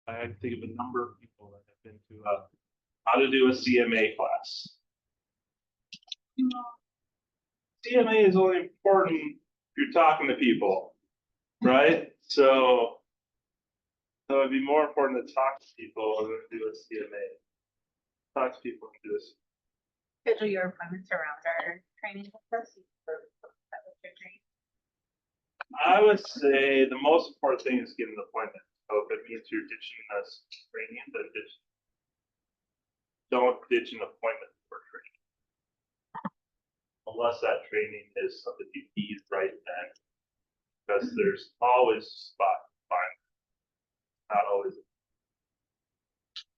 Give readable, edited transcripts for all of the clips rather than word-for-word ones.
I think of a number of people that have been to how to do a CMA class. CMA is only important if you're talking to people, right? So it'd be more important to talk to people than do a CMA. Talk to people and do this. Schedule your appointments around our training with us. I would say the most important thing is getting an appointment. So if it means you're ditching us training, then don't ditch an appointment for training. Unless that training is something you need right then. Because there's always a spot to find. Not always.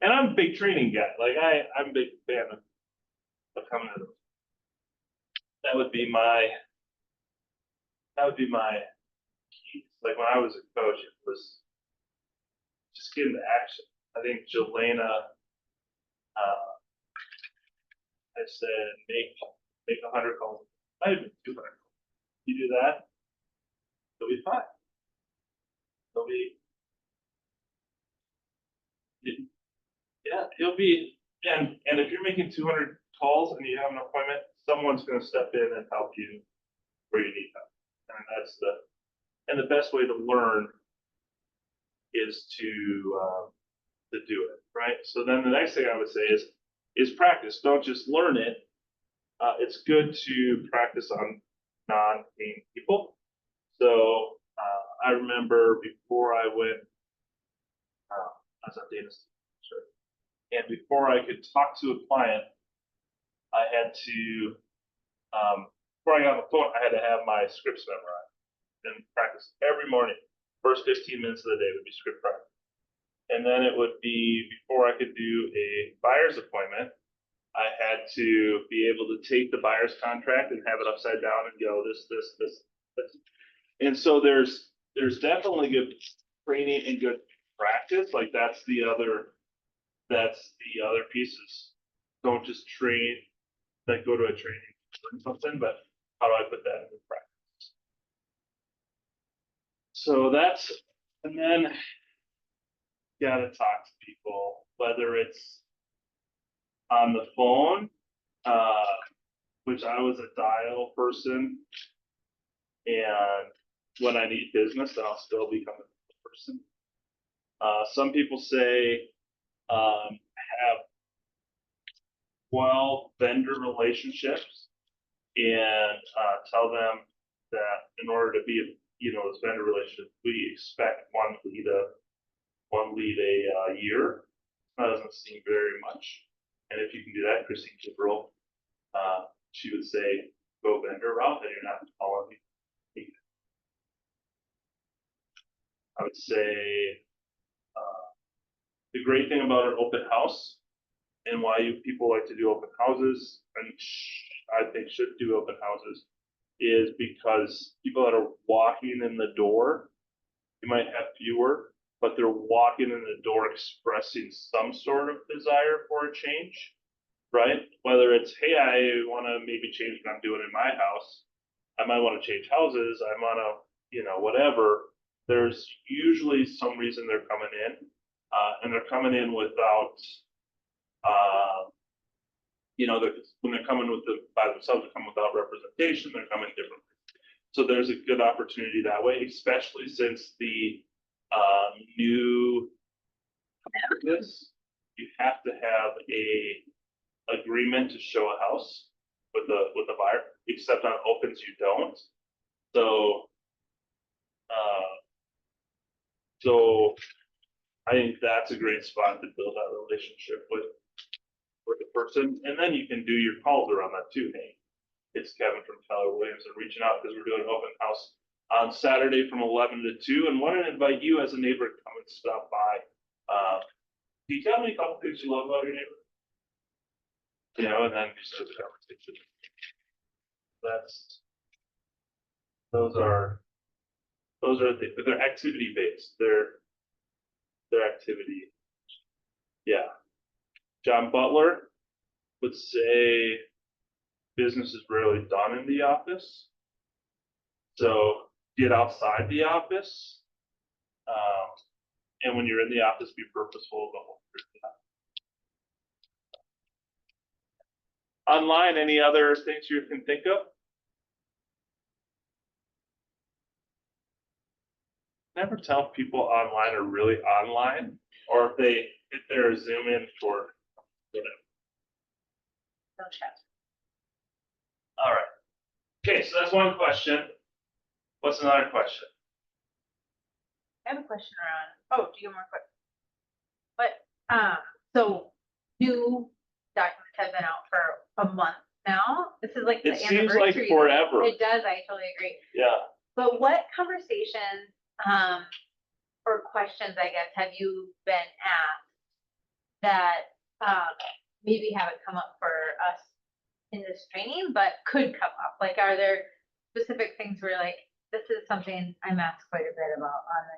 And I'm a big training guy. Like I'm a big fan of coming to those. That would be my keys. Like when I was a coach, it was just get into action. I think Jelena, I said make 100 calls. I even 200 calls. You do that, you'll be fine. You'll be, you'll be, and if you're making 200 calls and you have an appointment, someone's going to step in and help you where you need help. And the best way to learn is to do it, right? So then the next thing I would say is practice. Don't just learn it. It's good to practice on non-paying people. So I remember before I went, I was on data, and before I could talk to a client, I had to, before I got on the phone, I had to have my scripts memorized and practice every morning. First 15 minutes of the day would be script practice. And then it would be before I could do a buyer's appointment, I had to be able to take the buyer's contract and have it upside down and go this. And so there's definitely good training and good practice. Like that's the other pieces. Don't just train, like go to a training learn something, but how do I put that into practice? So that's, and then you gotta talk to people, whether it's on the phone, which I was a dial person, and when I need business, then I'll still become a person. Some people say have 12 vendor relationships and tell them that in order to be, this vendor relationship, we expect one lead a year. That doesn't seem very much. And if you can do that, Christine Kibberl, she would say, go vendor route, and you're not calling me. I would say the great thing about an open house and why people like to do open houses, and I think should do open houses, is because people that are walking in the door, you might have fewer, but they're walking in the door expressing some sort of desire for a change, right? Whether it's, hey, I want to maybe change what I'm doing in my house. I might want to change houses. I want to, whatever. There's usually some reason they're coming in, and they're coming in without, when they're coming by themselves, they're coming without representation. They're coming differently. So there's a good opportunity that way, especially since the new this, you have to have a agreement to show a house with a buyer, except on opens you don't. So I think that's a great spot to build that relationship with the person, and then you can do your calls around that too. Hey, it's Kevin from Keller Williams, and reaching out because we're doing an open house on Saturday from 11 to 2, and want to invite you as a neighbor to come and stop by. Can you tell me a couple things you love about your neighbor? And then you start the conversation. Those are they're activity based. They're activity. Yeah. John Butler would say business is rarely done in the office. So get outside the office And when you're in the office, be purposeful about what you're doing. Online, any other things you can think of? Never tell if people online are really online, or if they're Zoom in for whatever. No chat. All right. Okay, so that's one question. What's another question? I have a question around, oh, do you have more questions? But, so new documents have been out for a month now. This is like the It seems like anniversary. forever. It does, I totally agree. Yeah. But what conversations, or questions, I guess, have you been asked that, maybe haven't come up for us in this training, but could come up? Like, are there specific things where like, this is something I'm asked quite a bit about on the,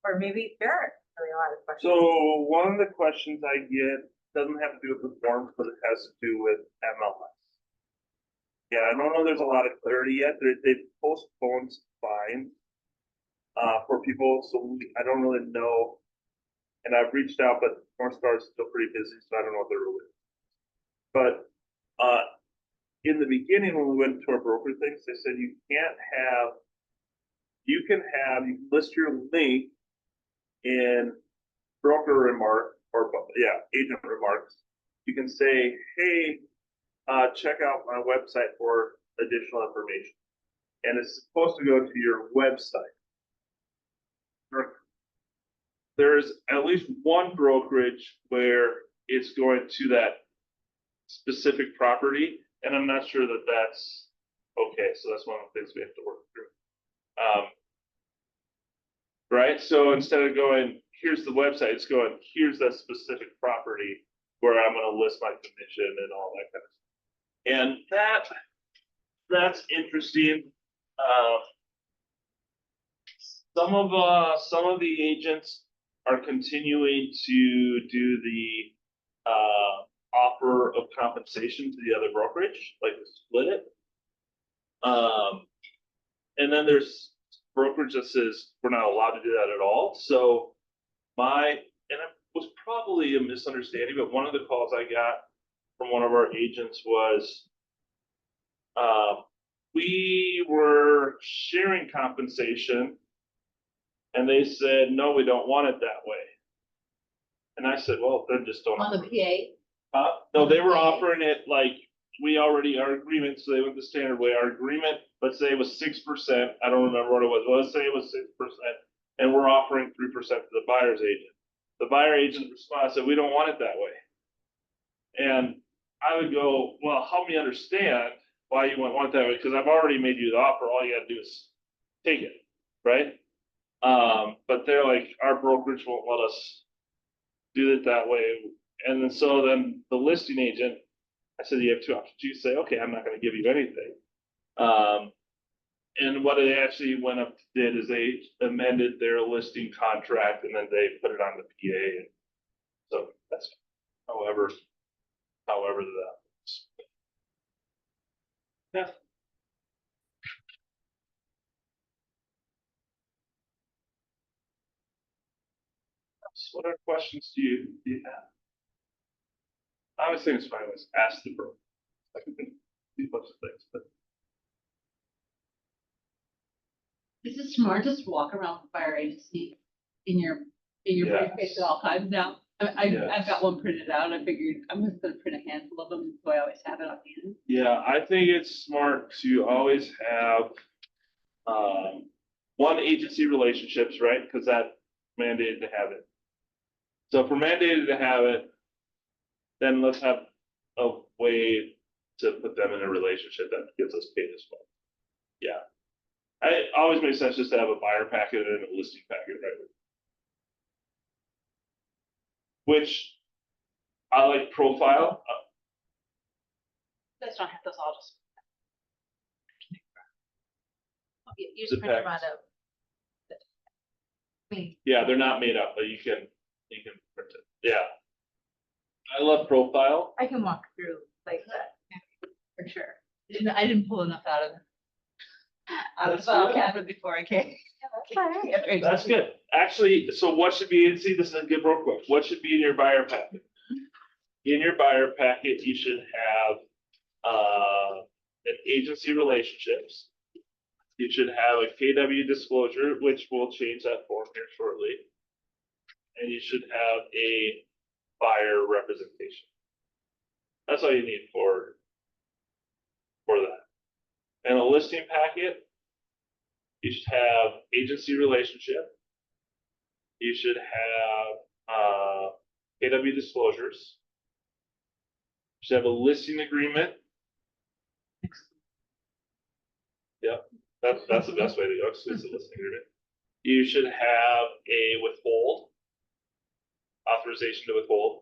or maybe there are really a lot of questions. So one of the questions I get doesn't have to do with the forms, but it has to do with MLS. Yeah, I don't know there's a lot of clarity yet. They've postponed fines for people, so I don't really know. And I've reached out, but North Star is still pretty busy, so I don't know what they're really. But in the beginning, when we went to our broker things, they said you can list your link in broker remark or agent remarks. You can say, hey, check out my website for additional information. And it's supposed to go to your website. There's at least one brokerage where it's going to that specific property, and I'm not sure that that's okay. So that's one of the things we have to work through. Right? So instead of going, here's the website, it's going, here's that specific property where I'm going to list my commission and all that kind of stuff. And that's interesting. Some of the agents are continuing to do the offer of compensation to the other brokerage, like to split it. And then there's brokerage that says we're not allowed to do that at all. So it was probably a misunderstanding, but one of the calls I got from one of our agents was, we were sharing compensation and they said, no, we don't want it that way. And I said, well, then just don't. On the PA? No, they were offering it like our agreement, so they went the standard way. Our agreement, let's say it was 6%. I don't remember what it was. Well, let's say it was 6%, and we're offering 3% to the buyer's agent. The buyer agent responds, said, we don't want it that way. And I would go, well, help me understand why you want it that way, because I've already made you the offer. All you got to do is take it, right? But they're like, our brokerage won't let us do it that way. And then the listing agent, I said, you have two options. You say, okay, I'm not going to give you anything. And what they actually went up did is they amended their listing contract and then they put it on the PA. And so that's however that works. Yeah. So what other questions do you have? I always think it's fine to ask the broker. I can do a bunch of things, but Is it smart just to walk around the fire agency in your Yes. briefcase at all times now? Yes. I've got one printed out. I figured I'm just gonna print a handful of them, so I always have it on hand. yeah, I think it's smart to always have one agency relationships, right? Because that's mandated to have it. So if we're mandated to have it, then let's have a way to put them in a relationship that gets us paid as well. Yeah. It always makes sense just to have a buyer packet and a listing packet, right? Which I like profile. You guys don't have those all just. You just print them out of. I mean, Yeah, they're not made up, but you can print it. Yeah. I love profile. I can walk through like that, for sure. I didn't pull enough out of the That's file good. cabinet before I came. That's good. Actually, so what should be, see, this is a good real quick. What should be in your buyer packet? In your buyer packet, you should have, an agency relationships. You should have a KW disclosure, which we'll change that form here shortly. And you should have a buyer representation. That's all you need for that. And a listing packet, you should have agency relationship. You should have KW disclosures. You should have a listing agreement. Yep, that's the best way to go, exclusive listing agreement. You should have a withhold, authorization to withhold.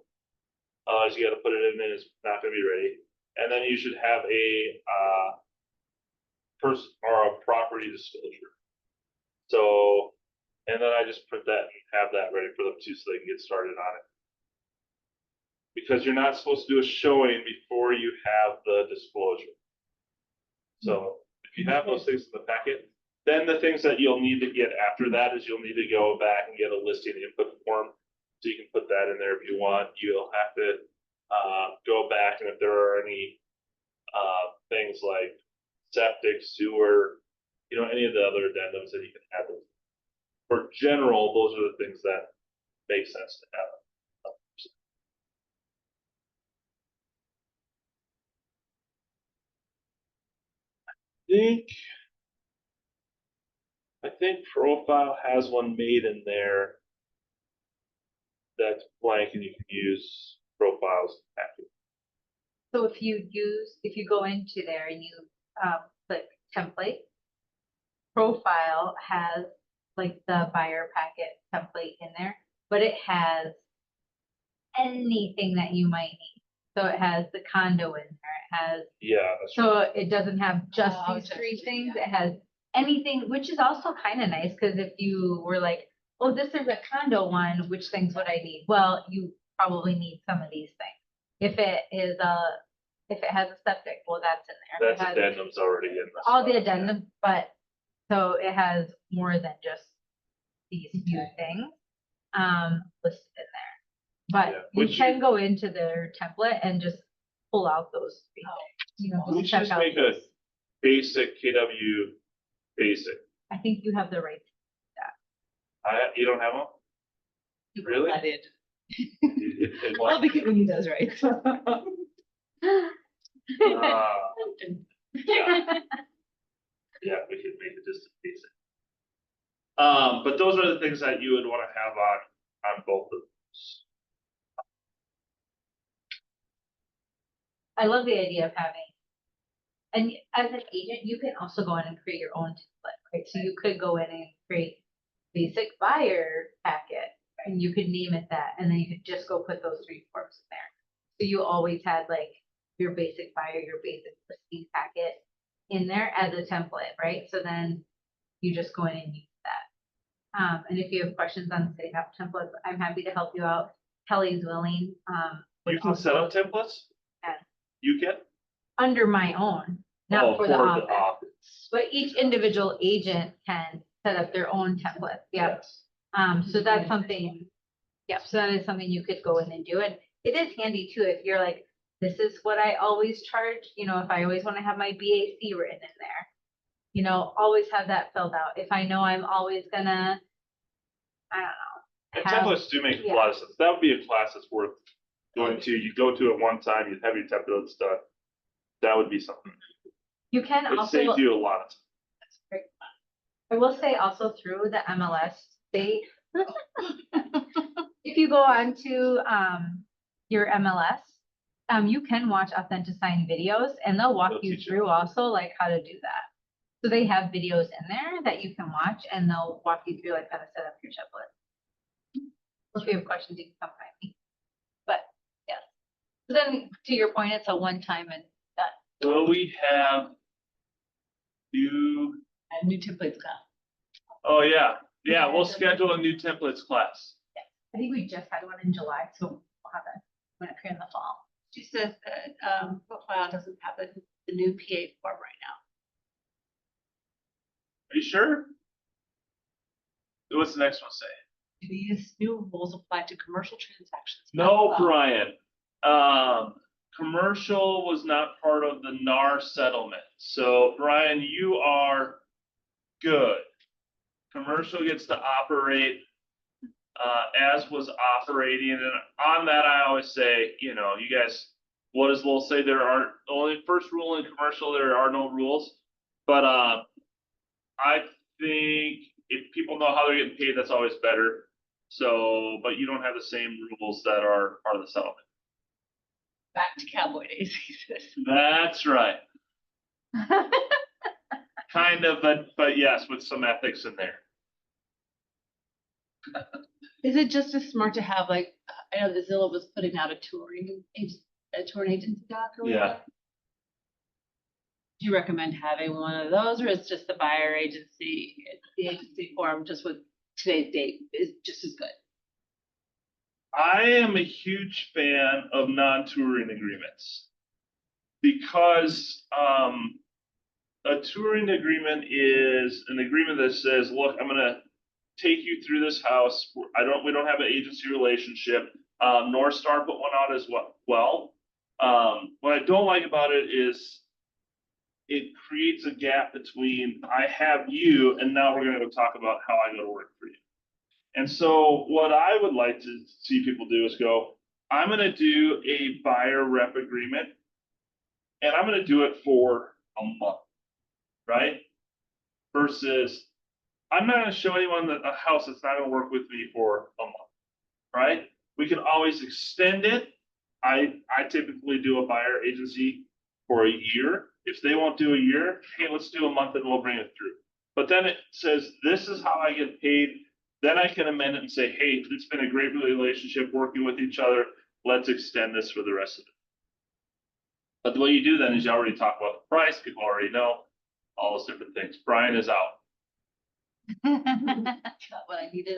So you gotta put it in and it's not gonna be ready. And then you should have a person or a property disclosure. So, and then I just put that and have that ready for them too, so they can get started on it. Because you're not supposed to do a showing before you have the disclosure. So if you have those things in the packet, then the things that you'll need to get after that is you'll need to go back and get a listing input form. So you can put that in there if you want. You'll have to go back, and if there are any things like septic, sewer, any of the other addendums that you can add. For general, those are the things that make sense to have. I think profile has one made in there that's blank, and you can use profiles. So if you go into there and you click template, profile has like the buyer packet template in there, but it has anything that you might need. So it has the condo in there, it has, Yeah, that's right. so it doesn't have just Oh, these just three these, things, yeah. it has anything, which is also kind of nice, because if you were like, oh, this is a condo one, which things would I need? Well, you probably need some of these things. If it has a septic, well, that's in there. If That's it has addendums already in this. all the file, yeah. addendums, but, so it has more than just these few Okay. things, listed in there. But Yeah, you which can go into their template and just pull out those three things, We just should check just out make a those. basic KW basic. I think you have the right. You don't have one? Really? I did. It Well, was- because when he does right. Yeah, we could make it just basic. But those are the things that you would want to have on both of those. I love the idea of having, and as an agent, you can also go in and create your own template, right? So you could go in and create basic buyer packet, and you could name it that, and then you could just go put those three forms in there. So you always had like your basic buyer, your basic listing packet in there as a template, right? So then you just go in and use that. And if you have questions on setting up templates, I'm happy to help you out. Kelly's willing. You can set up templates? Yeah. You can? Under my own, not for the office. office. But each individual agent can set up their own template, yeah. Yes. So that's something, so that is something you could go in and do. And it is handy too, if you're like, this is what I always charge, if I always want to have my BAC written in there. Always have that filled out. If I know I'm always gonna, I don't know. And have- templates do make a yeah. lot of sense. That would be a class that's worth going to. You go to it one time, you have your templates done. That would be something. You can It also. saves you a lot of time. That's great. I will say also through the MLS, if you go on to your MLS, you can watch Authenticine videos, and they'll walk They'll you teach you through also like how to do that. So they have videos in there that you can watch, and they'll walk you through like how to set up your template. Or if you have questions, you can come find me. But yes. So then to your point, it's a one-time and done. So we have new, New templates class. oh yeah, we'll schedule a new templates class. I think we just had one in July, so we'll have that when up here in the fall. She says that, profile doesn't have the new PA form right now. Are you sure? What's the next one say? Do these new rules apply to commercial transactions? No, Oh, Brian. Commercial was not part of the NAR settlement. So Brian, you are good. Commercial gets to operate as was operating. And on that, I always say, you guys, what does Lowell say? There are only first rule in commercial, there are no rules. But I think if people know how they're getting paid, that's always better. So, but you don't have the same rules that are part of the settlement. back to cowboy days. That's right. Kind of, but yes, with some ethics in there. Is it just as smart to have like, I know the Zillow was putting out a touring agency doc or whatever? Yeah. Do you recommend having one of those, or is just the buyer agency, the agency form just with today's date is just as good? I am a huge fan of non-touring agreements because a touring agreement is an agreement that says, look, I'm going to take you through this house. We don't have an agency relationship. North Star put one out as well. What I don't like about it is it creates a gap between I have you and now we're going to go talk about how I go to work for you. And so what I would like to see people do is go, I'm going to do a buyer rep agreement and I'm going to do it for a month, right? Versus I'm not going to show anyone that a house that's not going to work with me for a month, right? We can always extend it. I typically do a buyer agency for a year. If they won't do a year, hey, let's do a month and we'll bring it through. But then it says, this is how I get paid. Then I can amend it and say, hey, it's been a great relationship working with each other. Let's extend this for the rest of it. But what you do then is you already talk about the price. People already know all those different things. Brian is out. Got what I needed.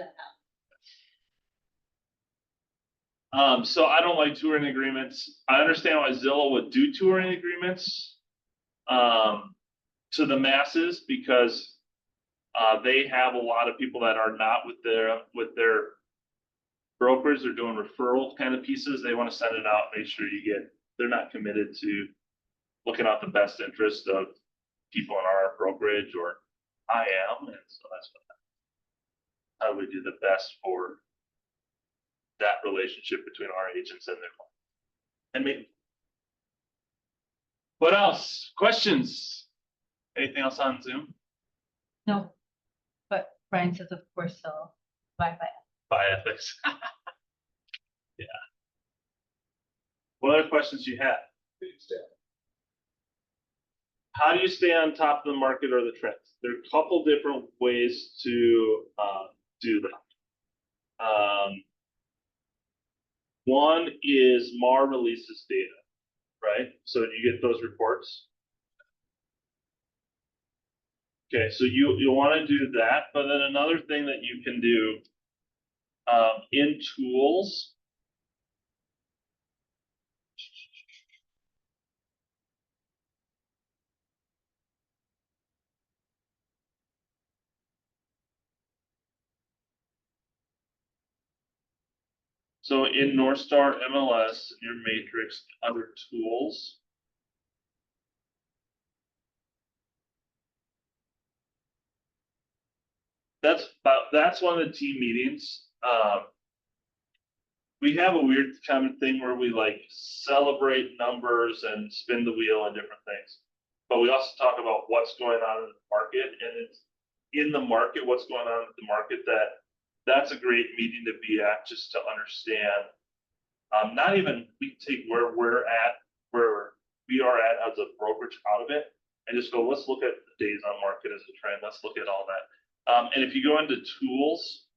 So I don't like touring agreements. I understand why Zillow would do touring agreements to the masses because they have a lot of people that are not with their brokers. They're doing referral kind of pieces. They want to send it out, make sure they're not committed to looking out the best interest of people in our brokerage, or I am, and so that's how we do the best for that relationship between our agents and their clients. And me. What else? Questions? Anything else on Zoom? No, but Brian says, of course, so bye-bye. By ethics. Yeah. What other questions you have? How do you stay on top of the market or the trends? There are a couple different ways to do that. One is MAR releases data, right? So you get those reports. Okay, so you'll want to do that, but then another thing that you can do in tools. So in North Star MLS, your matrix under tools. That's one of the team meetings. We have a weird kind of thing where we like celebrate numbers and spin the wheel and different things. But we also talk about what's going on in the market, and it's in the market, what's going on in the market that's a great meeting to be at just to understand. Not even we can take where we are at as a brokerage out of it and just go, let's look at the days on market as a trend. Let's look at all that. And if you go into tools,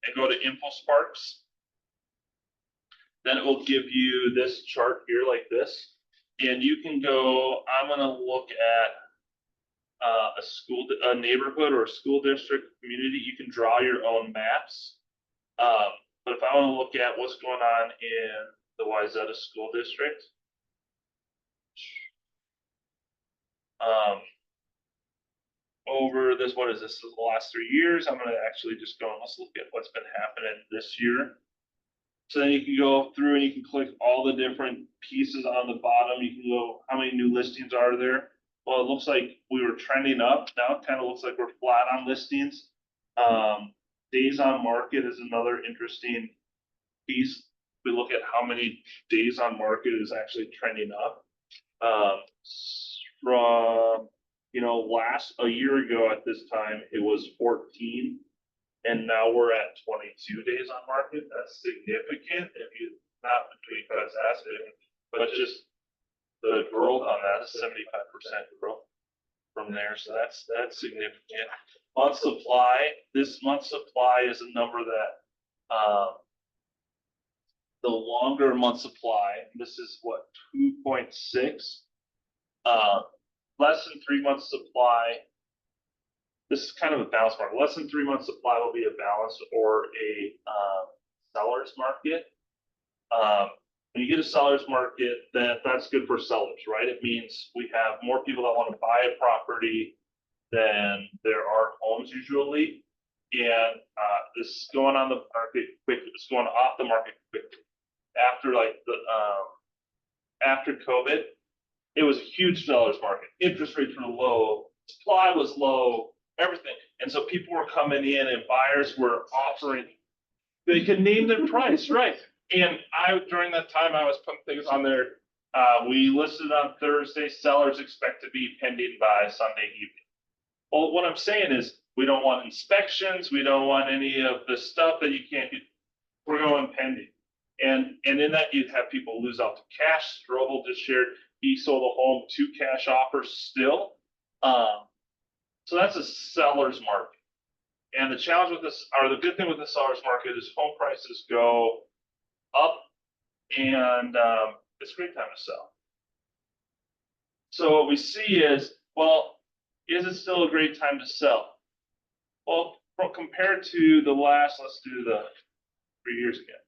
and go to InfoSparks, then it will give you this chart here like this. And you can go, I'm going to look at a neighborhood or a school district community. You can draw your own maps. But if I want to look at what's going on in the Wayzata school district, Over this, what is this, the last 3 years, I'm gonna actually just go and let's look at what's been happening this year. So then you can go through and you can click all the different pieces on the bottom. You can go, how many new listings are there? Well, it looks like we were trending up. Now it kind of looks like we're flat on listings. Days on market is another interesting piece. We look at how many days on market is actually trending up. From, a year ago at this time, it was 14. And now we're at 22 days on market. That's significant if you, not because that's it, but just the growth on that is 75% growth from there. So that's significant. Month supply, this month supply is a number that, the longer month supply, this is what, 2.6, less than 3 months supply. This is kind of a balance market. Less than 3 months supply will be a balance or a seller's market. When you get a seller's market, that's good for sellers, right? It means we have more people that want to buy a property than there are homes usually. And this is going on the market quickly. It's going off the market quickly. After COVID, it was a huge seller's market. Interest rates were low, supply was low, everything. And so people were coming in and buyers were offering, they could name their price, right? And during that time, I was putting things on there. We listed on Thursday, sellers expect to be pending by Sunday evening. Well, what I'm saying is we don't want inspections. We don't want any of the stuff that you can't do. We're going pending. And in that, you'd have people lose out to cash. Strobel just shared he sold a home, 2 cash offers still. So that's a seller's market. And the challenge with this, or the good thing with the seller's market is home prices go up and it's a great time to sell. So what we see is, well, is it still a great time to sell? Well, compared to the last, let's do the 3 years again.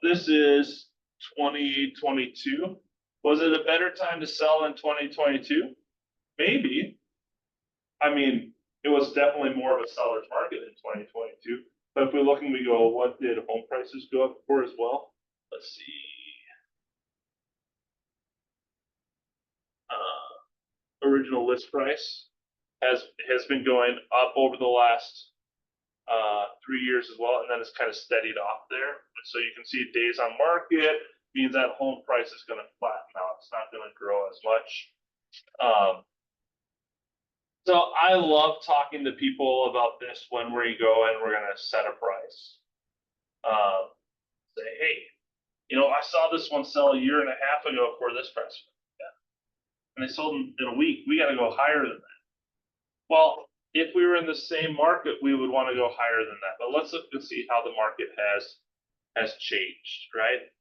This is 2022. Was it a better time to sell in 2022? Maybe. I mean, it was definitely more of a seller's market in 2022. But if we're looking, we go, what did home prices go up for as well? Let's see. Original list price has been going up over the last 3 years as well, and then it's kind of steadied off there. So you can see days on market means that home price is going to flatten out. It's not going to grow as much. So I love talking to people about this when we go and we're going to set a price. Say, hey, I saw this one sell a year and a half ago for this price. Yeah. And they sold in a week. We got to go higher than that. Well, if we were in the same market, we would want to go higher than that. But let's look and see how the market has changed, right?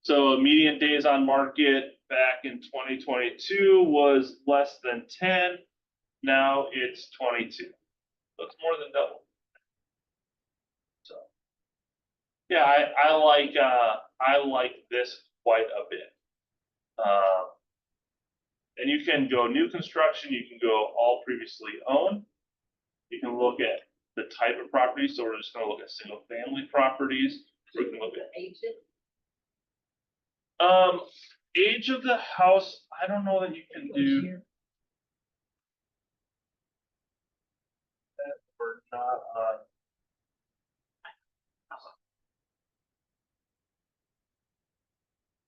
So median days on market back in 2022 was less than 10. Now it's 22. So it's more than double. So yeah, I like this quite a bit. And you can go new construction, you can go all previously owned. You can look at the type of property. So we're just going to look at single family properties. We can look at age of the house. I don't know that you can do that. We're not on.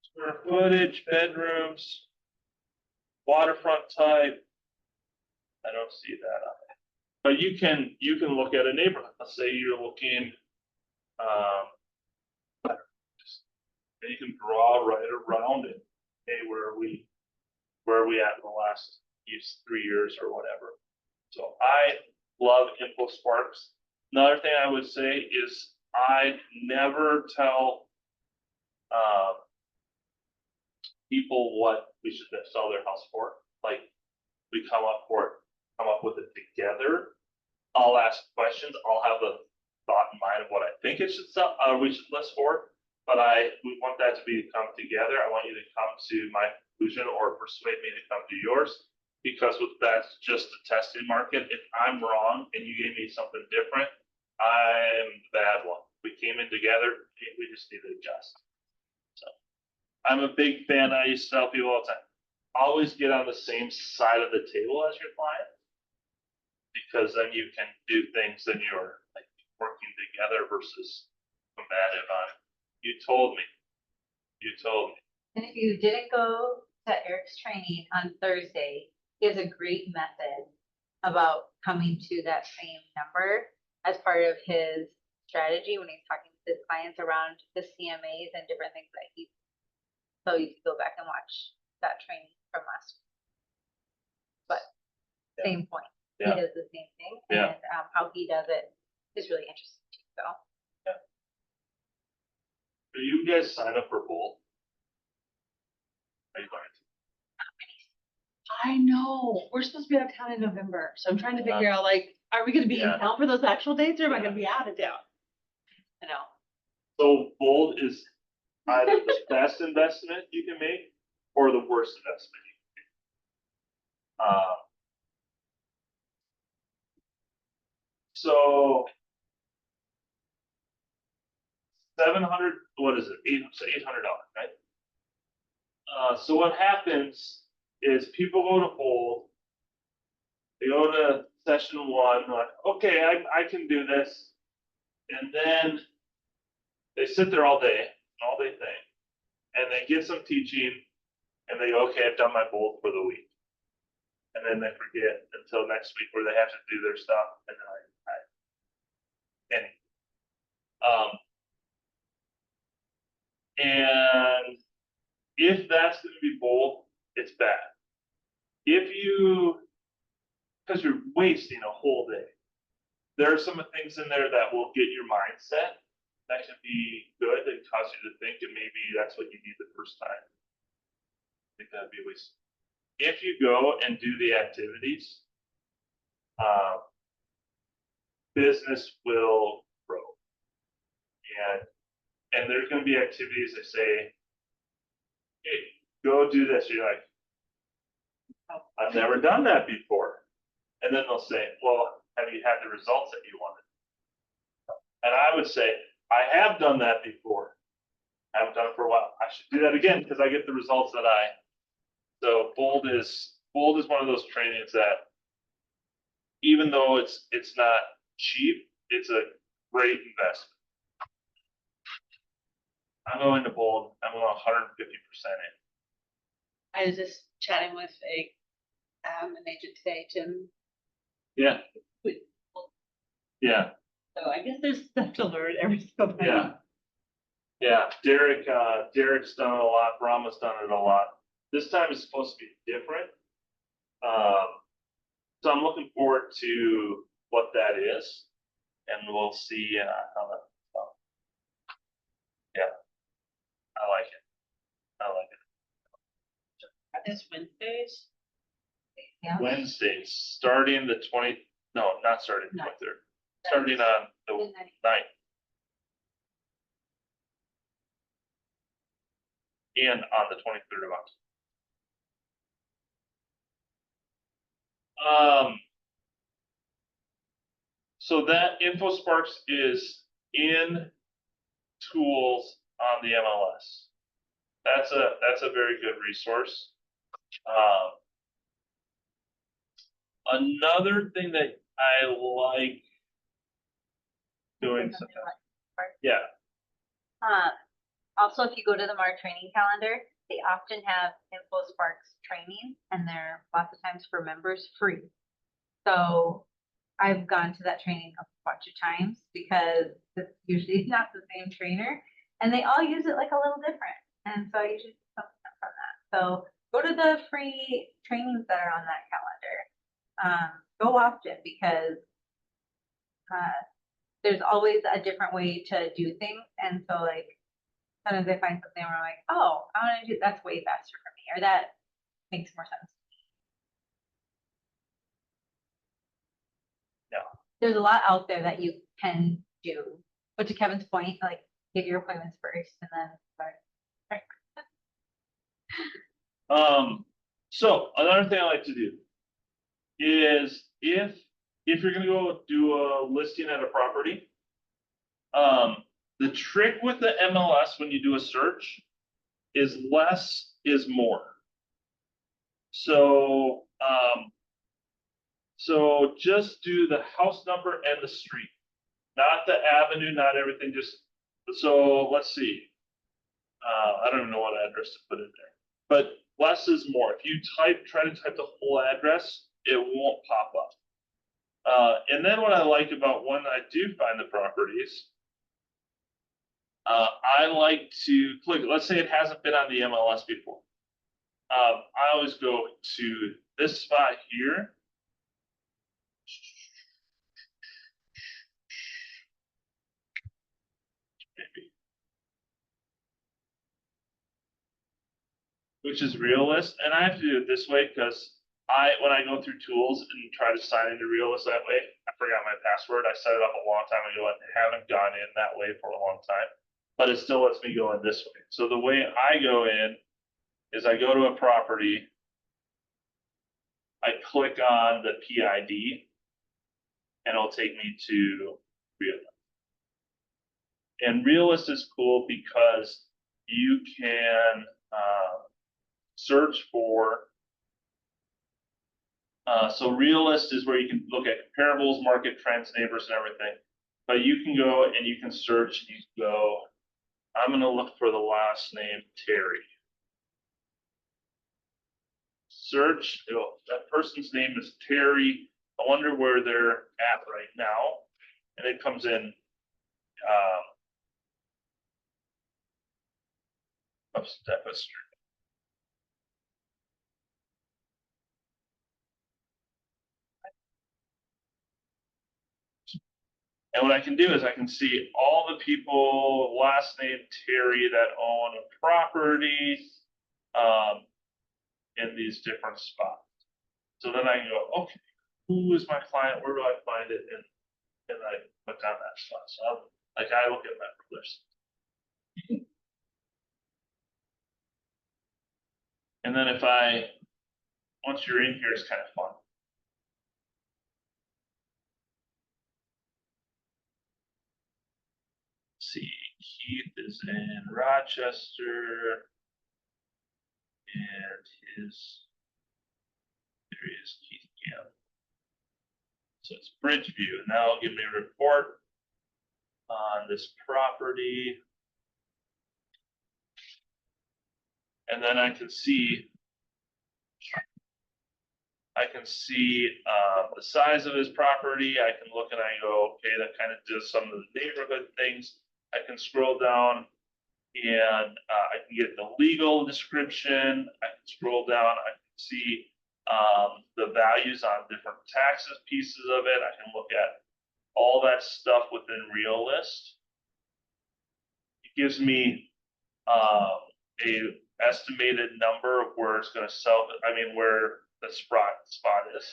Square footage, bedrooms, waterfront type. I don't see that on it. But you can look at a neighborhood. Let's say you're looking, and you can draw right around it. Hey, where are we at in the last 3 years or whatever? So I love info sparks. Another thing I would say is I never tell people what we should sell their house for. Like we come up with it together. I'll ask questions. I'll have a thought in mind of what I think it should sell. We should list for. but we want that to be come together. I want you to come to my conclusion or persuade me to come to yours. Because that's just the testing market. If I'm wrong and you gave me something different, I'm the bad one. We came in together, we just need to adjust. So I'm a big fan. I used to tell people all the time, always get on the same side of the table as your client. Because then you can do things and you're like working together versus combative on it. You told me. And if you didn't go to Eric's training on Thursday, he has a great method about coming to that same number as part of his strategy when he's talking to his clients around the CMAs and different things that he. So you can go back and watch that training from last week. But same point. Yeah. He does the same thing, Yeah. and how he does it is really interesting too. So. Do you guys sign up for both? Are you going to? I know, we're supposed to be out of town in November, so I'm trying to figure out, like, are we gonna be in Yeah. town for those actual dates, or am I gonna be out of town? I know. So Bold is either the best investment you can make or the worst investment you can make. So 700, what is it? $800, right? So what happens is people go to Bold, they go to session one, like, okay, I can do this. And then they sit there all day thing, and they get some teaching, and they go, okay, I've done my Bold for the week. And then they forget until next week where they have to do their stuff, and then and if that's going to be Bold, it's bad. If you, because you're wasting a whole day. There are some things in there that will get your mindset. That can be good and cause you to think, and maybe that's what you need the first time. I think that'd be a waste. If you go and do the activities, business will grow. And there's going to be activities that say, hey, go do this. You're like, I've never done that before. And then they'll say, well, have you had the results that you wanted? And I would say, I have done that before. I haven't done it for a while. I should do that again because I get the results that so Bold is one of those trainings that even though it's not cheap, it's a great investment. I'm going to Bold. I'm going 150% in. I was just chatting with an agent today, Tim. Yeah. Wait. Yeah. So I guess there's stuff to learn every single time. Yeah. Yeah. Derek's done it a lot. Brahma's done it a lot. This time is supposed to be different. So I'm looking forward to what that is, and we'll see how that. Yeah, I like it. It's Wednesdays. Yeah. Wednesdays, starting the 20. No, not starting the 23rd. Starting on the 9th. And on the 23rd of October. So that InfoSparks is in tools on the MLS. That's a very good resource. Another thing that I like doing sometimes. Yeah. Also, if you go to the MAR training calendar, they often have InfoSparks training, and they're lots of times for members free. So I've gone to that training a bunch of times because it's usually not the same trainer, and they all use it like a little different. And so I usually pick something up from that. So go to the free trainings that are on that calendar. Go often because there's always a different way to do things. And so like sometimes I find something where I'm like, oh, I want to do that's way faster for me, or that makes more sense. Yeah. There's a lot out there that you can do. But to Kevin's point, like get your appointments first and then start. So another thing I like to do is if you're gonna go do a listing at a property, the trick with the MLS when you do a search is less is more. So, so just do the house number and the street, not the avenue, not everything, just, so let's see. I don't even know what address to put in there, but less is more. If you try to type the whole address, it won't pop up. And then what I like about when I do find the properties, I like to click, let's say it hasn't been on the MLS before. I always go to this spot here. Maybe. Which is Realist, and I have to do it this way because when I go through tools and try to sign into Realist that way, I forgot my password. I set it up a long time ago and haven't gone in that way for a long time, but it still lets me go in this way. So the way I go in is I go to a property, I click on the PID, and it'll take me to Realist. And Realist is cool because you can search for, so Realist is where you can look at comparables, market trends, neighbors, and everything. But you can go and you can search, and you can go, I'm going to look for the last name, Terry. Search, that person's name is Terry. I wonder where they're at right now. And it comes in up Stephen Street. And what I can do is I can see all the people, last name Terry, that own a property in these different spots. So then I can go, okay, who is my client? Where do I find it? And I click on that spot. So I look at that list. And then once you're in here, it's kind of fun. Let's see, Keith is in Rochester, and there he is, Keith Campbell. So it's Bridgeview, and now it'll give me a report on this property. And then I can see the size of his property. I can look and I go, okay, that kind of does some of the neighborhood things. I can scroll down and I can get the legal description. I can scroll down. I can see the values on different taxes pieces of it. I can look at all that stuff within Realist. It gives me a estimated number of where it's going to sell. I mean, where the spot is.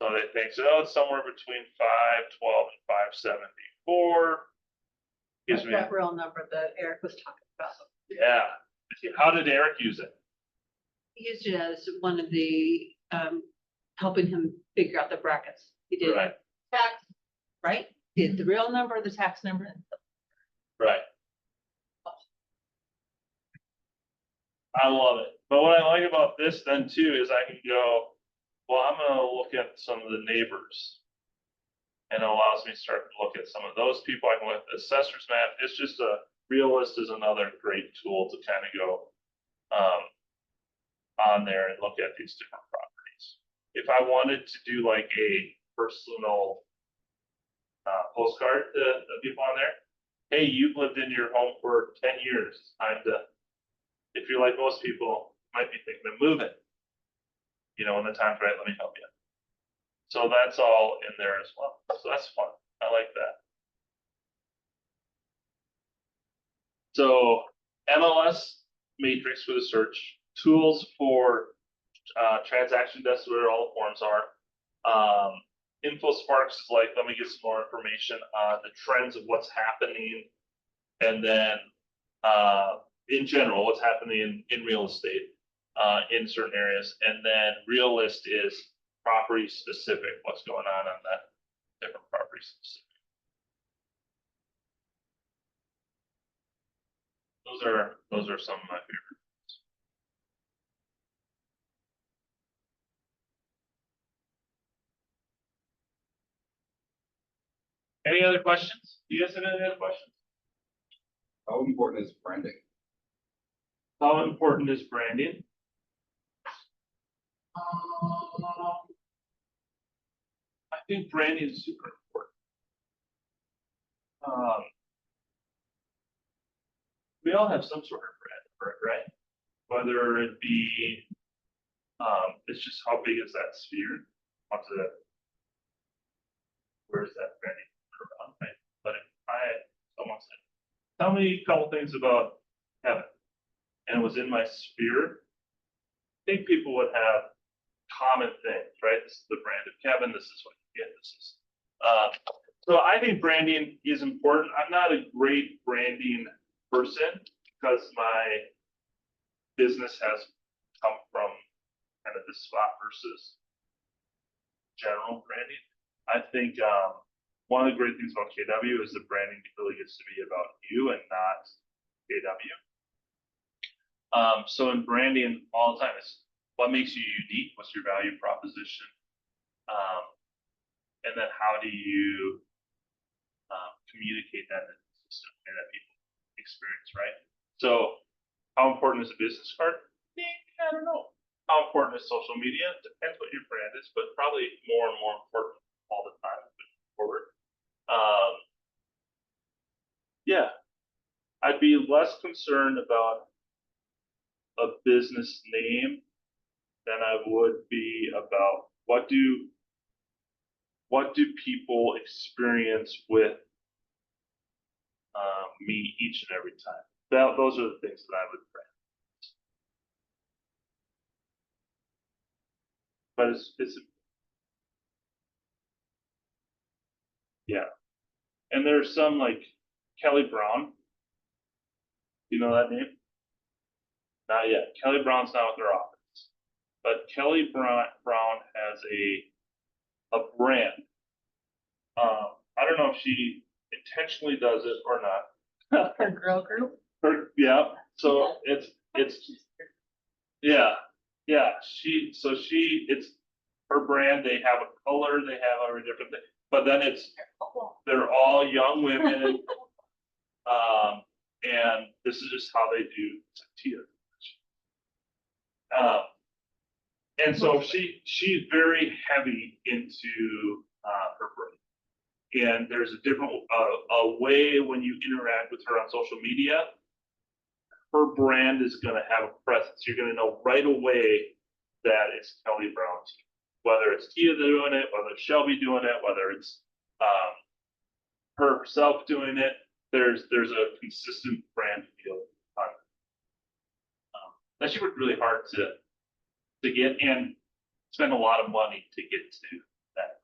So they think, oh, it's somewhere between 512 and 574. Gives me that real number that Eric was talking about. Yeah. How did Eric use it? He used it as one of the, helping him figure out the brackets. He did Right. tax, right? He did the real number, the tax number. Right. I love it. But what I like about this then too is I can go, well, I'm going to look at some of the neighbors. And it allows me to start to look at some of those people. I can look at the assessor's map. It's just Realist is another great tool to kind of go on there and look at these different properties. If I wanted to do like a personal postcard to the people on there, hey, you've lived in your home for 10 years. It's time to, if you're like most people, might be thinking of moving. You know, when the time's right, let me help you. So that's all in there as well. So that's fun. I like that. So MLS matrix for the search, tools for transaction desks where all the forms are. Info Sparks is like, let me get some more information on the trends of what's happening And then, in general, what's happening in real estate, in certain areas. And then realist is property specific, what's going on that different property specific. Those are some of my favorite. Any other questions? Do you guys have any other questions? How important is branding? How important is branding? I think branding is super important. We all have some sort of brand, right? Whether it be, it's just how big is that sphere? Where's that branding around, right? But if someone said, tell me a couple things about Kevin, and it was in my sphere, I think people would have common things, right? This is the brand of Kevin, this is what you get, this is. So I think branding is important. I'm not a great branding person because my business has come from kind of this spot versus general branding. I think one of the great things about KW is the branding really gets to be about you and not KW. So in branding all the time is what makes you unique, what's your value proposition, and then how do you communicate that in the system and that people experience, right? So how important is a business card? I don't know. How important is social media? Depends what your brand is, but probably more and more important all the time moving forward. Yeah, I'd be less concerned about a business name than I would be about what do people experience with me each and every time. Those are the things that I would brand. But it's yeah. And there's some like Kelly Brown. You know that name? Not yet. Kelly Brown's not with their office. But Kelly Brown has a brand. I don't know if she intentionally does it or not. Her girl group. Yeah. So it's yeah. It's her brand. They have a color. They have every different thing. But then they're all young women. And this is just how they do Tia. And so she's very heavy into her brand. And there's a different a way when you interact with her on social media, her brand is going to have a presence. You're going to know right away that it's Kelly Brown, whether it's Tia doing it, whether it's Shelby doing it, whether it's herself doing it. There's a consistent brand feel on it. That she worked really hard to get and spend a lot of money to get to that.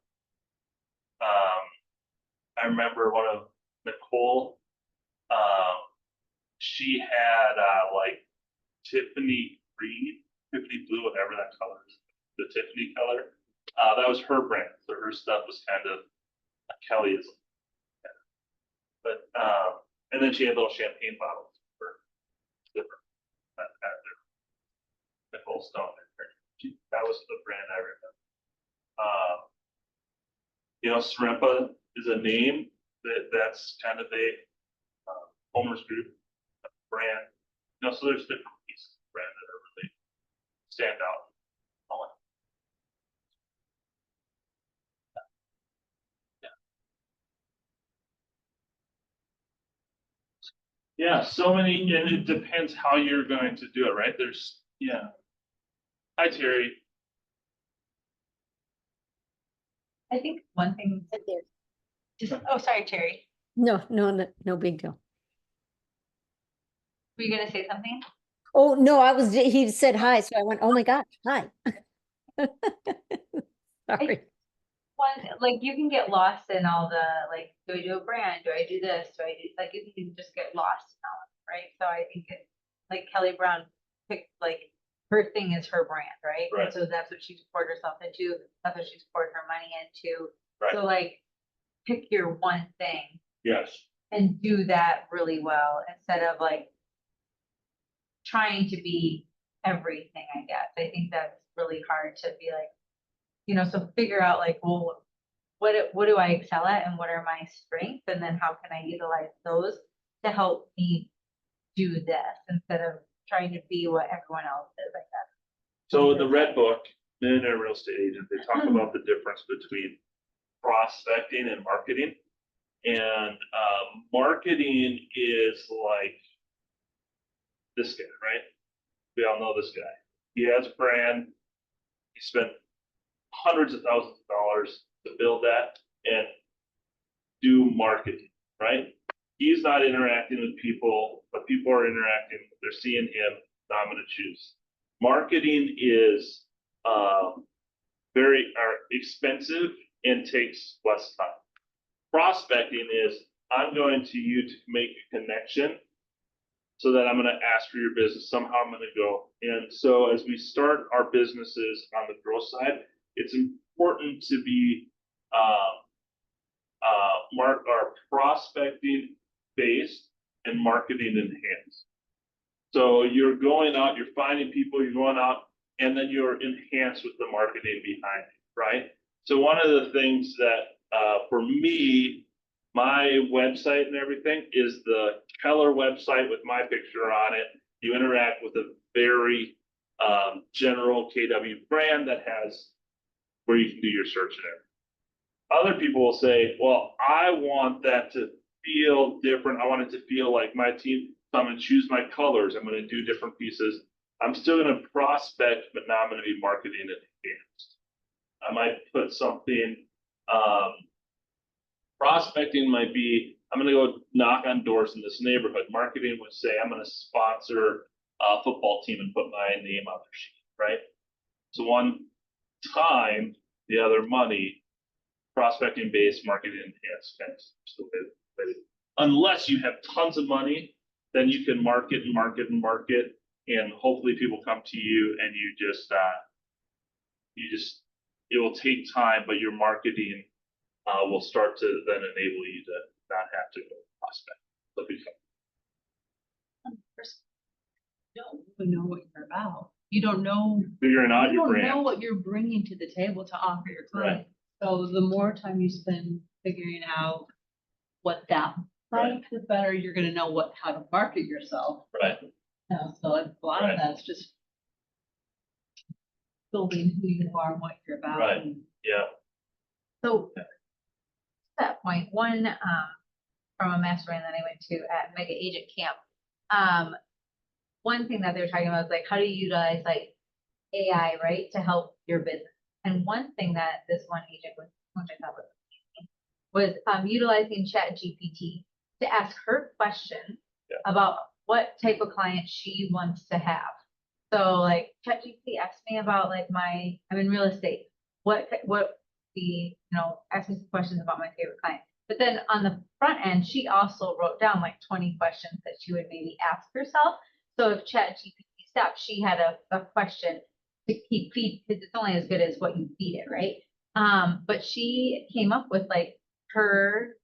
I remember one of Nicole, she had like Tiffany green, Tiffany blue, whatever that color is, the Tiffany color. That was her brand. So her stuff was kind of a Kellyism. But and then she had little champagne bottles for different Nicole Stone. That was the brand I remember. You know, Srempa is a name that's kind of a Homer's Group brand. You know, so there's different pieces of brand that are really stand out. Yeah, so many, and it depends how you're going to do it, right? Yeah. Hi, Terry. I think one thing, oh, sorry, Terry, No big deal. were you gonna say something? Oh, no, he said hi, so I went, oh my gosh, hi. Sorry. one, like you can get lost in all the, like, do I do a brand? Do I do this? Do I do, like, you can just get lost in all of it, right? So I think it, like Kelly Brown picked, like, her thing is her brand, right? And Right. so that's what she's poured herself into. That's what she's poured her money into. Right. So like, pick your one thing Yes, and do that really well instead of like trying to be everything, I guess. I think that's really hard to be like, you know, so figure out like, well, what do I excel at and what are my strengths? And then how can I utilize those to help me do this instead of trying to be what everyone else is, I guess. so the red book, Millionaire Real Estate Agent, they talk about the difference between prospecting and marketing. And marketing is like this guy, right? We all know this guy. He has a brand. He spent hundreds of thousands of dollars to build that and do marketing, right? He's not interacting with people, but people are interacting. They're seeing him. So I'm going to choose. Marketing is very expensive and takes less time. Prospecting is I'm going to you to make a connection so that I'm going to ask for your business. Somehow I'm going to go. And so as we start our businesses on the growth side, it's important to be our prospecting based and marketing enhanced. So you're going out, you're finding people, you're going out, and then you're enhanced with the marketing behind it, right? So one of the things that for me, my website and everything is the Keller website with my picture on it. You interact with a very general KW brand that has where you can do your search and everything. Other people will say, well, I want that to feel different. I want it to feel like my team. So I'm going to choose my colors. I'm going to do different pieces. I'm still going to prospect, but now I'm going to be marketing it enhanced. I might put something, prospecting might be, I'm going to go knock on doors in this neighborhood. Marketing would say, I'm going to sponsor a football team and put my name on their sheet, right? So one time, the other money, prospecting based, marketing enhanced, kind of unless you have tons of money, then you can market and market and market, and hopefully people come to you and you just it will take time, but your marketing will start to then enable you to not have to go prospect. So You don't even know what you're about. You don't know, figuring out you your don't know brand. what you're bringing to the table to offer your Right. client. So the more time you spend figuring out what that Right. like, the better you're gonna know how to market yourself. Right. You know, so a lot Right. of that's just building who you are and what you're about. Right. and- Yeah. So to that point, one from a mastermind that I went to at Mega Agent Camp, one thing that they were talking about is like how do you utilize like AI, right, to help your business. And one thing that this one agent was, which I thought was utilizing Chat GPT to ask her questions about what type of client she wants to have. So like Chat GPT asked me about like I'm in real estate. Ask me some questions about my favorite client. But then on the front end, she also wrote down like 20 questions that she would maybe ask herself. So if Chat GPT stopped, she had a question to keep feed, because it's only as good as what you feed it, right? But she came up with like her,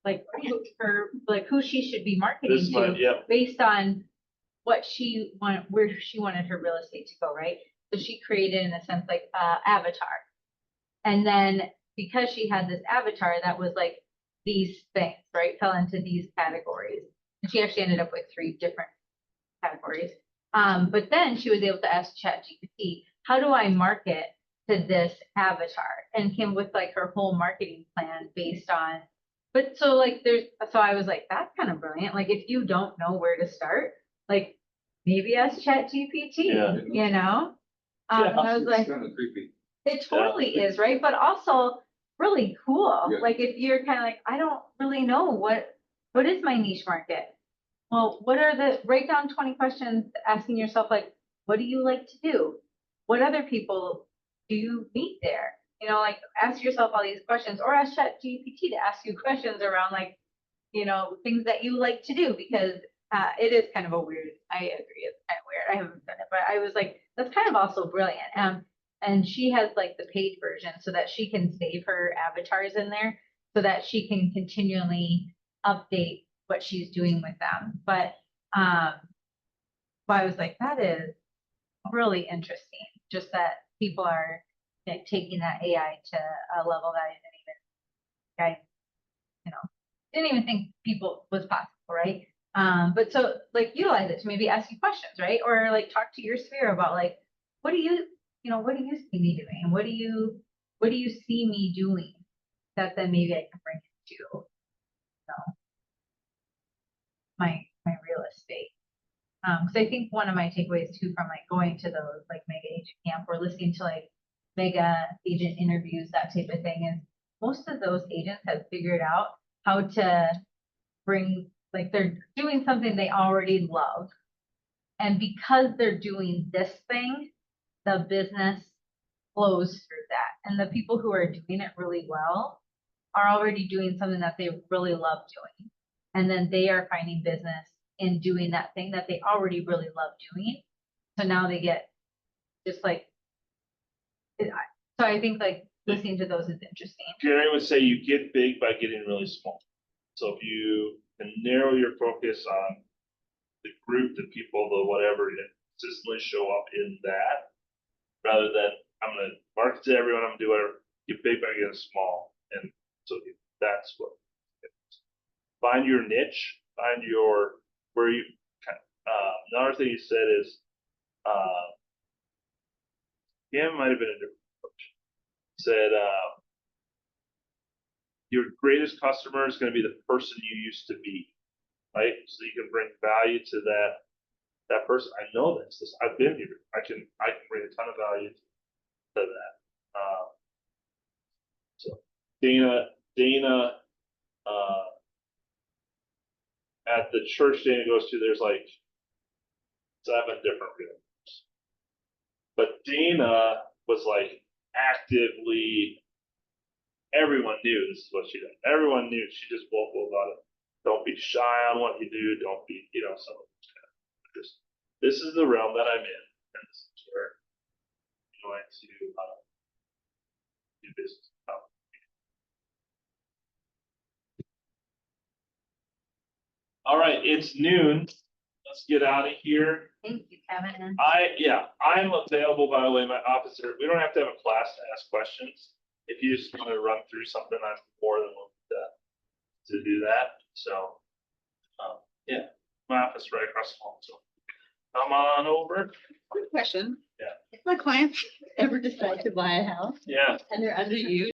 like who she should be marketing This to one, yep. based on what she wanted, where she wanted her real estate to go, right? So she created, in a sense, like avatar. And then because she had this avatar that was like these things, right, fell into these categories. And she actually ended up with 3 different categories. But then she was able to ask ChatGPT, how do I market to this avatar? And came with like her whole marketing plan based on, but so like so I was like, that's kind of brilliant. Like if you don't know where to start, like maybe ask ChatGPT, Yeah. you know? Yeah. I was It's like, kind of creepy. it totally is, right? But also really cool. Yeah. Like if you're kind of like, I don't really know what is my niche market? Well, write down 20 questions asking yourself, like, what do you like to do? What other people do you meet there? you know, like ask yourself all these questions or ask ChatGPT to ask you questions around like, you know, things that you like to do because it is kind of a weird, I agree, it's kind of weird. I haven't done it, but I was like, that's kind of also brilliant. And she has like the paid version so that she can save her avatars in there so that she can continually update what she's doing with them. But I was like, that is really interesting. Just that people are like, taking that AI to a level that I didn't even think people was possible, right? But so like utilize it to maybe ask you questions, right? Or like talk to your sphere about like, what do you see me doing? What do you see me doing that then maybe I can bring into, you know, my real estate. Because I think one of my takeaways too from like going to those like mega agent camp or listening to like mega agent interviews, that type of thing, is most of those agents have figured out how to bring, like they're doing something they already love. And because they're doing this thing, the business flows through that. And the people who are doing it really well are already doing something that they really love doing. And then they are finding business in doing that thing that they already really love doing. So now they get just like, so I think like listening to those is interesting. Gary would say you get big by getting really small. So if you can narrow your focus on the group, the people, the whatever, and consistently show up in that, rather than I'm gonna market to everyone, I'm gonna do whatever, get big by getting small. And so that's what find your niche, find your where you another thing he said is Cam might have been a different approach. He said your greatest customer is going to be the person you used to be, right? So you can bring value to that person. I know this. I've been here. I can bring a ton of value to that. So Dana at the church Dana goes to, there's like 7 different rooms. But Dana was like actively, everyone knew this is what she did. Everyone knew she just vocal about it. Don't be shy on what you do. Don't be, you know, some of those kind of just, this is the realm that I'm in. And this is where I'm going to do business. All right, it's noon. Let's get out of here. Thank you, Kevin. I'm available, by the way, my officer. We don't have to have a class to ask questions. If you just want to run through something, I'm more than willing to do that. So, yeah, my office right across the hall. So come on over. Quick question. Yeah. If my clients ever decide to buy a house Yeah. and they're under you,